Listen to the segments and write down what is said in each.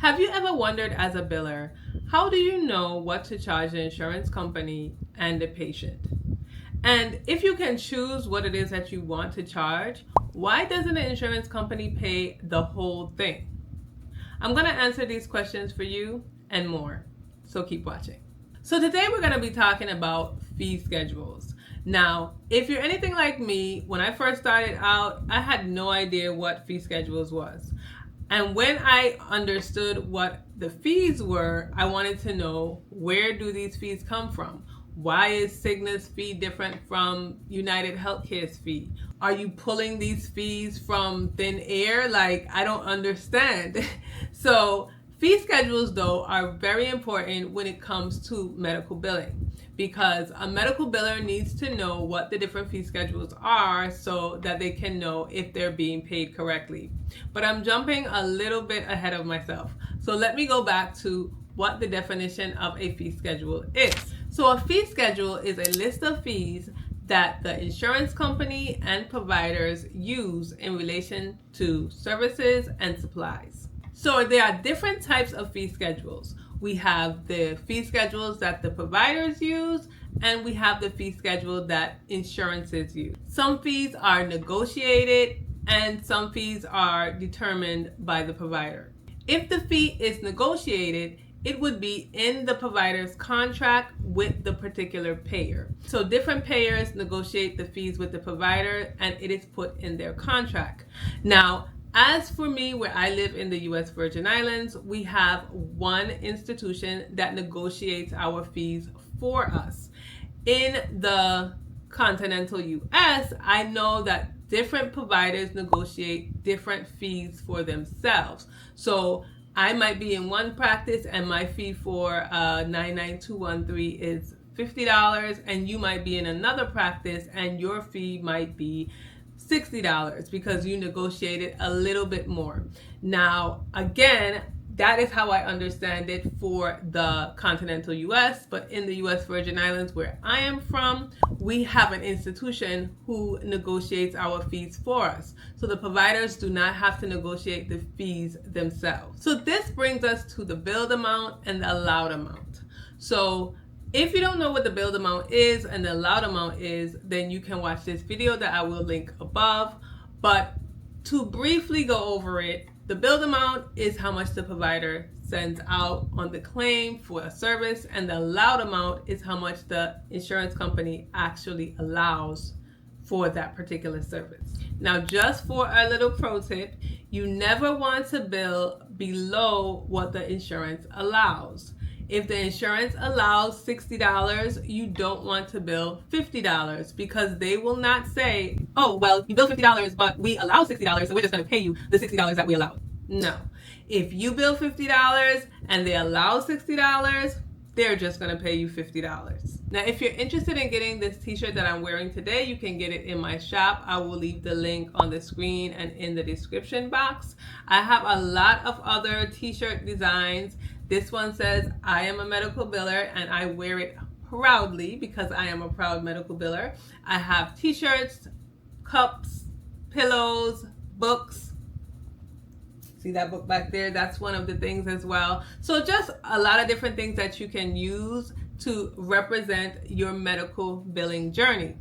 Have you ever wondered as a biller, how do you know what to charge the insurance company and the patient? And if you can choose what it is that you want to charge, why doesn't the insurance company pay the whole thing? I'm going to answer these questions for you and more, so keep watching. So today we're going to be talking about fee schedules. Now, if you're anything like me, when I first started out, I had no idea what fee schedules was. And when I understood what the fees were, I wanted to know, where do these fees come from? Why is Cigna's fee different from United Healthcare's fee? Are you pulling these fees from thin air? Like, I don't understand. So fee schedules, though, are very important when it comes to medical billing, because a medical biller needs to know what the different fee schedules are so that they can know if they're being paid correctly. But I'm jumping a little bit ahead of myself. So let me go back to what the definition of a fee schedule is. So a fee schedule is a list of fees that the insurance company and providers use in relation to services and supplies. So there are different types of fee schedules. We have the fee schedules that the providers use, and we have the fee schedule that insurances use. Some fees are negotiated and some fees are determined by the provider. If the fee is negotiated, it would be in the provider's contract with the particular payer. So different payers negotiate the fees with the provider, and it is put in their contract. Now, as for me, where I live in the U.S. Virgin Islands, we have one institution that negotiates our fees for us. In the continental U.S., I know that different providers negotiate different fees for themselves. So I might be in one practice and my fee for 99213 is $50, and you might be in another practice and your fee might be $60 because you negotiated a little bit more. Now, again, that is how I understand it for the continental US, but in the US Virgin Islands, where I am from, we have an institution who negotiates our fees for us. So the providers do not have to negotiate the fees themselves. So this brings us to the billed amount and the allowed amount. So if you don't know what the billed amount is and the allowed amount is, then you can watch this video that I will link above. But to briefly go over it, the billed amount is how much the provider sends out on the claim for a service, and the allowed amount is how much the insurance company actually allows for that particular service. Now, just for a little pro tip, you never want to bill below what the insurance allows. If the insurance allows $60, you don't want to bill $50, because they will not say, oh, well, you bill $50, but we allow $60, so we're just going to pay you the $60 that we allow. No. If you bill $50 and they allow $60, they're just going to pay you $50. Now, if you're interested in getting this t-shirt that I'm wearing today, you can get it in my shop. I will leave the link on the screen and in the description box. I have a lot of other t-shirt designs. This one says, I am a medical biller, and I wear it proudly because I am a proud medical biller. I have t-shirts, cups, pillows, books. See that book back there? That's one of the things as well. So just a lot of different things that you can use to represent your medical billing journey.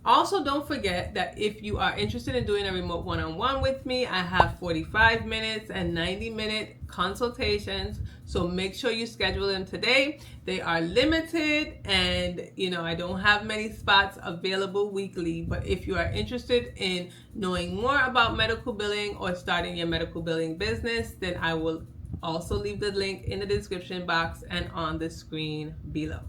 Also, don't forget that if you are interested in doing a remote one-on-one with me, I have 45 minutes and 90-minute consultations. So make sure you schedule them today. They are limited, and I don't have many spots available weekly. But if you are interested in knowing more about medical billing or starting your medical billing business, then I will also leave the link in the description box and on the screen below.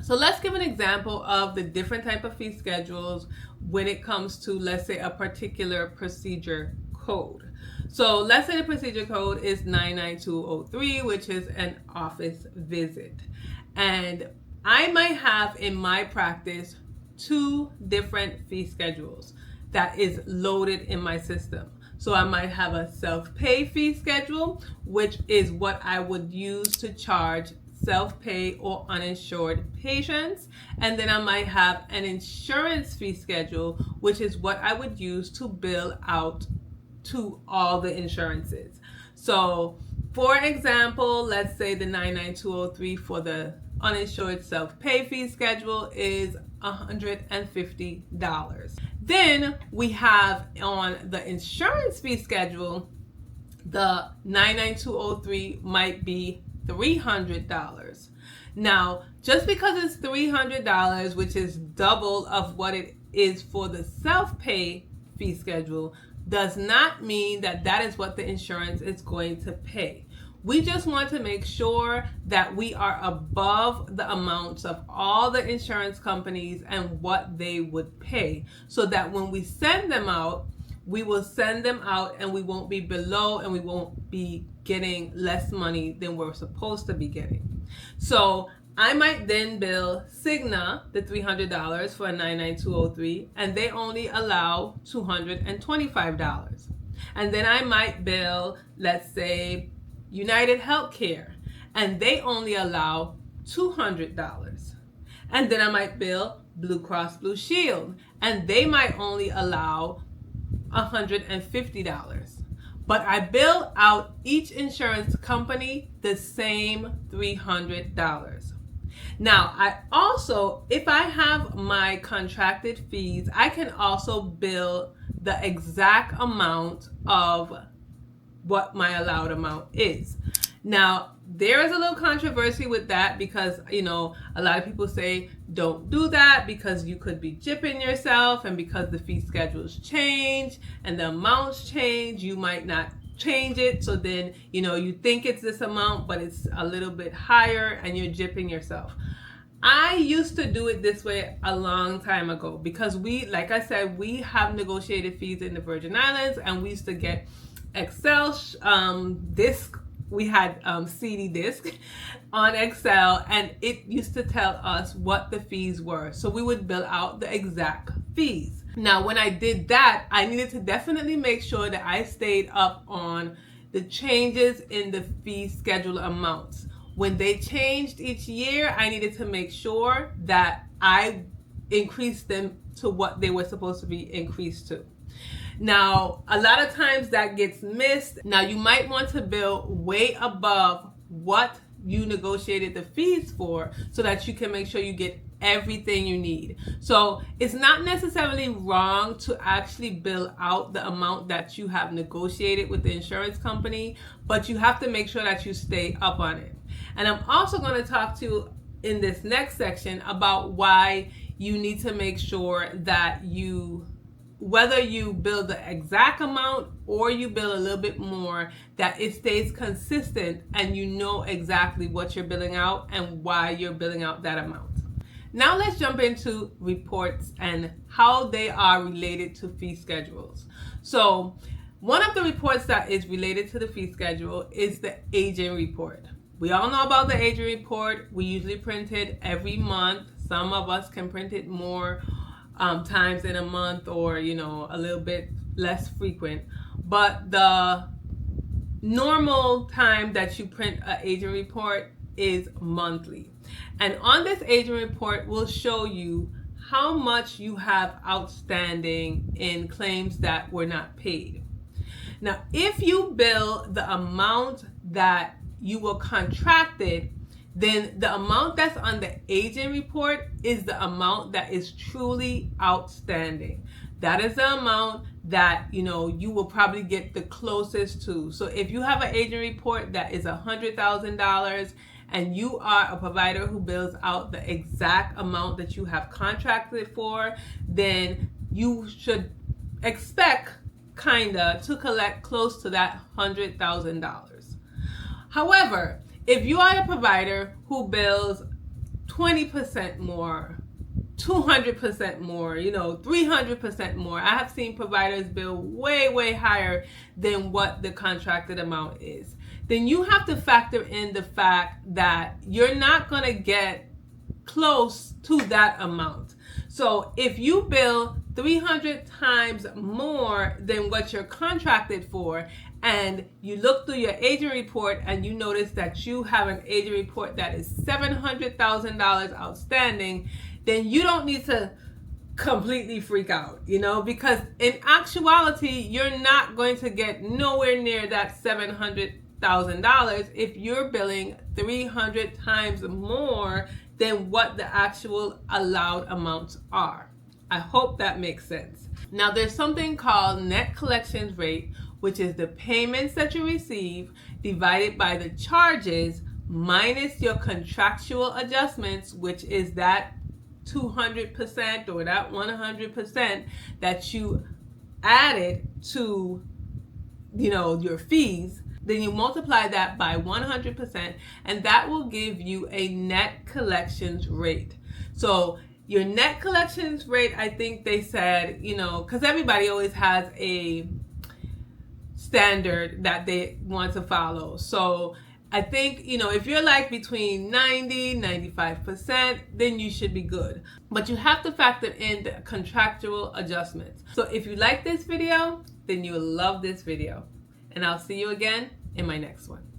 So let's give an example of the different type of fee schedules when it comes to, let's say, a particular procedure code. So let's say the procedure code is 99203, which is an office visit. And I might have in my practice 2 different fee schedules that is loaded in my system. So I might have a self-pay fee schedule, which is what I would use to charge self-pay or uninsured patients. And then I might have an insurance fee schedule, which is what I would use to bill out to all the insurances. So For example, let's say the 99203 for the uninsured self-pay fee schedule is $150. Then we have on the insurance fee schedule, the 99203 might be $300. Now, just because it's $300, which is double of what it is for the self-pay fee schedule, does not mean that that is what the insurance is going to pay. We just want to make sure that we are above the amounts of all the insurance companies and what they would pay, so that when we send them out, we will send them out and we won't be below and we won't be getting less money than we're supposed to be getting. So I might then bill Cigna the $300 for a 99203, and they only allow $225. And then I might bill, let's say, United Healthcare, and they only allow $200. And then I might bill Blue Cross Blue Shield, and they might only allow $150. But I bill out each insurance company the same $300. Now, I also, if I have my contracted fees, I can also bill the exact amount of what my allowed amount is. Now, there is a little controversy with that because, a lot of people say don't do that because you could be gypping yourself, and because the fee schedules change and the amounts change, you might not change it. So then, you think it's this amount, but it's a little bit higher and you're gypping yourself. I used to do it this way a long time ago because like I said, we have negotiated fees in the Virgin Islands, and we used to get Excel disc. We had CD disc on Excel, and it used to tell us what the fees were. So we would bill out the exact fees. Now, when I did that, I needed to definitely make sure that I stayed up on the changes in the fee schedule amounts. When they changed each year, I needed to make sure that I increased them to what they were supposed to be increased to. Now, a lot of times that gets missed. Now, you might want to bill way above what you negotiated the fees for so that you can make sure you get everything you need. So it's not necessarily wrong to actually bill out the amount that you have negotiated with the insurance company, but you have to make sure that you stay up on it. And I'm also going to talk to you in this next section about why you need to make sure that whether you bill the exact amount or you bill a little bit more, that it stays consistent and you know exactly what you're billing out and why you're billing out that amount. Now let's jump into reports and how they are related to fee schedules. So one of the reports that is related to the fee schedule is the agent report. We all know about the agent report. We usually print it every month. Some of us can print it more times in a month, or a little bit less frequent, but the normal time that you print an agent report is monthly. And on this agent report will show you how much you have outstanding in claims that were not paid. Now, if you bill the amount that you were contracted, then the amount that's on the agent report is the amount that is truly outstanding. That is the amount that you will probably get the closest to. So if you have an agent report that is $100,000 and you are a provider who bills out the exact amount that you have contracted for, then you should expect to collect close to that $100,000. However, if you are a provider who bills 20% more, 200% more, 300% more, I have seen providers bill way, way higher than what the contracted amount is, then you have to factor in the fact that you're not going to get close to that amount. So if you bill 300 times more than what you're contracted for, and you look through your agent report and you notice that you have an agent report that is $700,000 outstanding, then you don't need to completely freak out, because in actuality, you're not going to get nowhere near that $700,000 $1,000 if you're billing 300 times more than what the actual allowed amounts are. I hope that makes sense. Now, there's something called net collections rate, which is the payments that you receive divided by the charges minus your contractual adjustments, which is that 200% or that 100% that you added to, your fees. Then you multiply that by 100%, and that will give you a net collections rate. So your net collections rate, I think they said, because everybody always has a standard that they want to follow. So I think, if you're like between 90-95%, then you should be good. But you have to factor in the contractual adjustments. So if you like this video, then you'll love this video. And I'll see you again in my next one.